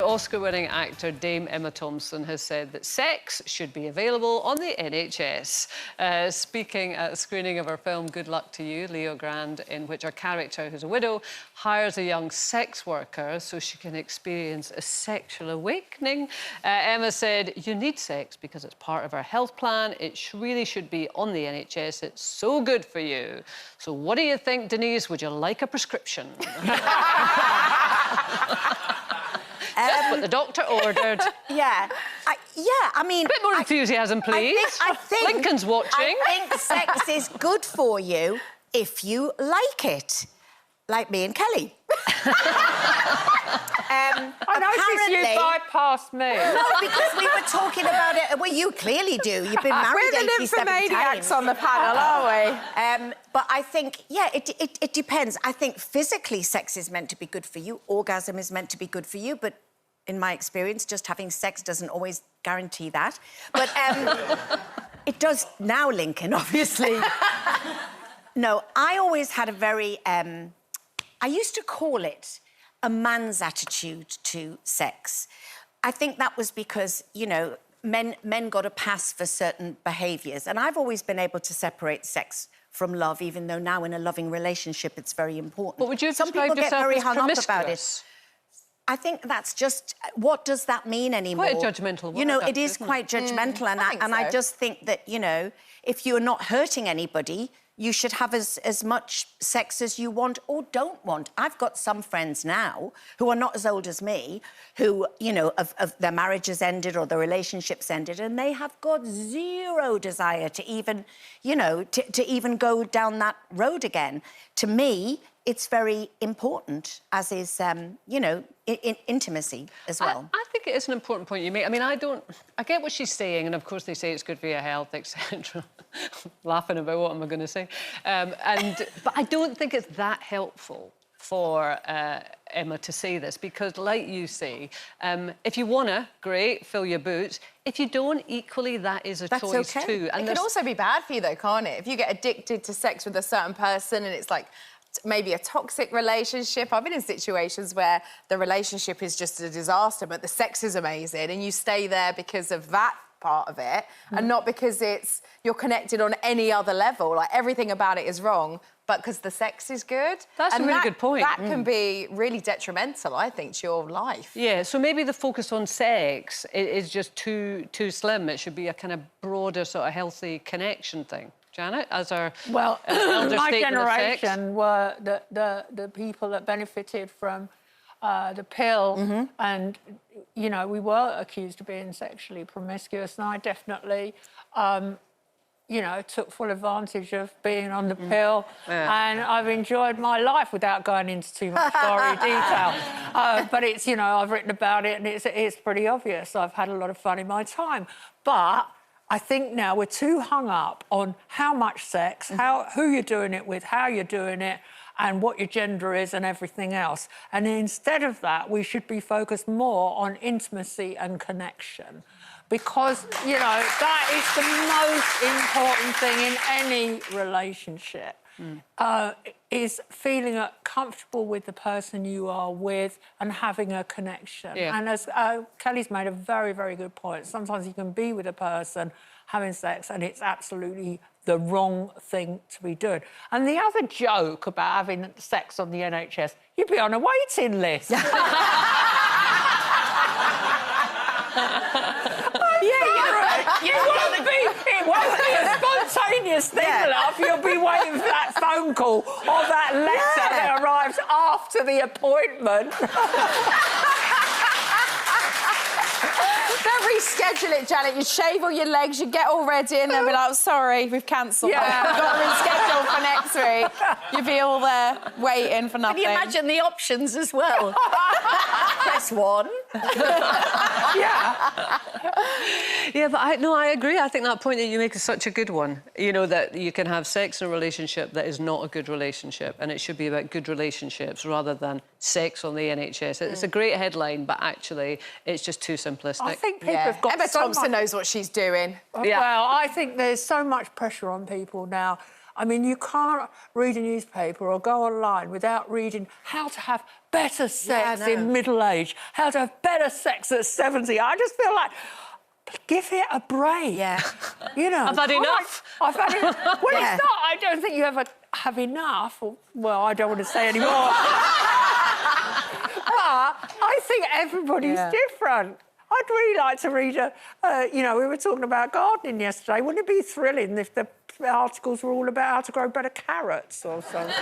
Oscar-winning actor Dame Emma Thompson has said that sex should be available on the NHS. Speaking at a screening of her film Good Luck to You, Leo Grand, in which her character, who's a widow, hires a young sex worker so she can experience a sexual awakening. Emma said, "You need sex because it's part of our health plan. It really should be on the NHS. It's so good for you." So what do you think, Denise? Would you like a prescription? Just what the doctor ordered. Yeah. I mean... A bit more enthusiasm, please. I think Lincoln's watching. I think sex is good for you if you like it. Like me and Kelly. I noticed you bypassed me. No, because we were talking about it. Well, you clearly do. You've been married 87 times. We're the nymphomaniacs on the panel, aren't we? But I think, yeah, it depends. I think physically sex is meant to be good for you. Orgasm is meant to be good for you, but in my experience, just having sex doesn't always guarantee that. But it does now, Lincoln, obviously. No, I always had a very... I used to call it a man's attitude to sex. I think that was because, you know, men got a pass for certain behaviours, and I've always been able to separate sex from love, even though now in a loving relationship it's very important. But would you Some people get very hung up about it. I think that's just... What does that mean anymore? Quite a judgmental word. You know, it is quite judgmental, and I just think that, you know, if you're not hurting anybody, you should have as much sex as you want or don't want. I've got some friends now who are not as old as me, who, you know, of their marriages ended or their relationships ended, and they have got zero desire to even, you know, to even go down that road again. To me, it's very important, as is, you know, intimacy as well. I think it is an important point you make. I mean, I get what she's saying, and of course they say it's good for your health, etc. Laughing about what am I going to say. But I don't think it's that helpful for Emma to say this, because, like you say, if you wanna, great, fill your boots. If you don't, equally, that is a choice too. And it could also be bad for you, though, can't it? If you get addicted to sex with a certain person and it's like maybe a toxic relationship. I've been in situations where the relationship is just a disaster, but the sex is amazing, and you stay there because of that part of it, and not because you're connected on any other level. Like, everything about it is wrong, but because the sex is good. That's a really good point. That can be really detrimental, I think, to your life. Yeah, so maybe the focus on sex is just too slim. It should be a kind of broader, sort of healthy connection thing. Janet, as our my generation were the people that benefited from the pill, and, you know, we were accused of being sexually promiscuous, and I definitely, you know, took full advantage of being on the pill, and I've enjoyed my life without going into too much gory detail. But it's, you know, I've written about it, and it's pretty obvious. I've had a lot of fun in my time, but I think now we're too hung up on how much sex, who you're doing it with, how you're doing it, and what your gender is and everything else. And instead of that, we should be focused more on intimacy and connection, because, you know, that is the most important thing in any relationship, is feeling comfortable with the person you are with and having a connection. Yeah. And as Kelly's made a very, very good point, sometimes you can be with a person having sex and it's absolutely the wrong thing to be doing. And the other joke about having sex on the NHS, you'd be on a waiting list. It won't be a spontaneous thing, love. You'll be waiting for that phone call or that letter that arrives after the appointment. Don't reschedule it, Janet. You shave all your legs, you get all ready, and they'll be like, sorry, we've cancelled. Yeah. We've got to reschedule for next week. You'll be all there waiting for nothing. Can you imagine the options as well? Press 1. Yeah, but I agree. I think that point that you make is such a good one. You know, that you can have sex in a relationship that is not a good relationship, and it should be about good relationships rather than sex on the NHS. It's a great headline, but actually it's just too simplistic. I think people have got Emma Thompson knows what she's doing. Well, I think there's so much pressure on people now. I mean, you can't read a newspaper or go online without reading how to have better sex in middle age, how to have better sex at 70. I just feel like, give it a break. Yeah. You know. I've had enough. I've had enough. Well, it's not. I don't think you ever have enough. Or, well, I don't want to say any more. But I think everybody's different. I'd really like to read you know, we were talking about gardening yesterday. Wouldn't it be thrilling if the articles were all about how to grow better carrots or something?